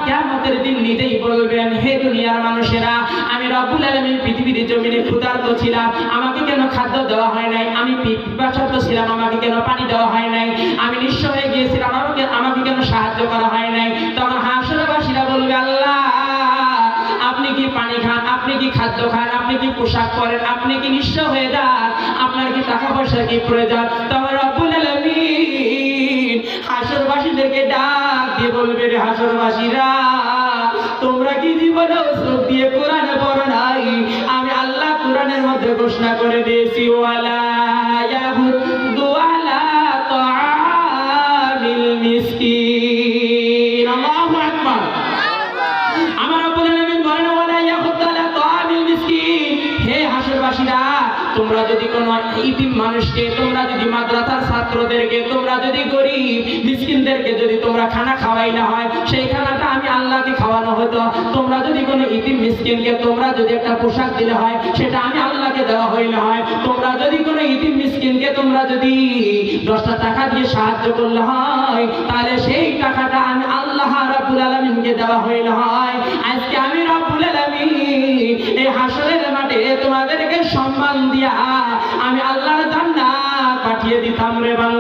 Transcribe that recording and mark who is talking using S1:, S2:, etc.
S1: কিয়ামতের দিন নিজেই বলবেন, হে দুনিয়ার মানুষেরা, আমি রব্বুল আলামিন পৃথিবীর জমিনে ক্ষুধার্ত ছিলাম, আমাকে কেন খাদ্য দেওয়া হয় নাই? আমি পিপাসার্ত ছিলাম, আমাকে কেন পানি দেওয়া হয় নাই? আমি নিঃস্ব হয়ে গিয়েছিলাম, আমাকে কেন সাহায্য করা হয় নাই? তখন হাসরবাসীরা বলবে, আল্লাহ, আপনি কি পানি খান, আপনি কি খাদ্য খান, আপনি কি পোশাক পরেন, আপনি কি নিঃস্ব হয়ে যান, আপনার কি টাকা পয়সা কি প্রয়োজন? তখন রব্বুল আলামিন হাসরবাসীদেরকে ডাক দিয়ে বলবে, রে হাসরবাসীরা, তোমরা কি জীবনে চোখ দিয়ে কোরআনে পড়ো নাই? আমি আল্লাহ কোরআনের মধ্যে ঘোষণা করে দিয়েছি, ওয়ালা ইয়াহুদ্দু আলা তাআমিল মিসকিন। আল্লাহু আকবার। আমার রব্বুল আলামিন বলেন, ওয়ালা ইয়াহুদ্দু আলা তাআমিল মিসকিন। হে হাসরবাসীরা, তোমরা যদি কোনো ইতিম মানুষকে, তোমরা যদি মাদ্রাসার ছাত্রদেরকে, তোমরা যদি গরিব মিসকিনদেরকে যদি তোমরা খানা খাওয়াইলে হয়, সেই খানাটা আমি আল্লাহকে খাওয়ানো হতো। তোমরা যদি কোনো ইতিম মিসকিনকে তোমরা যদি একটা পোশাক দিলে হয়, সেটা আমি আল্লাহকে দেওয়া হইলে হয়। তোমরা যদি কোনো ইতিম মিসকিনকে তোমরা যদি 10টা টাকা দিয়ে সাহায্য করলে হয়, তাহলে সেই টাকাটা আমি আল্লাহ রাব্বুল আলামিনকে দেওয়া হইলে হয়। আজকে আমি রব্বুল আলামিন এই হাসরের মাঠে তোমাদেরকে সম্মান দিয়া আমি আল্লাহর জান্নাত পাঠিয়ে দিতাম রে বান্দা।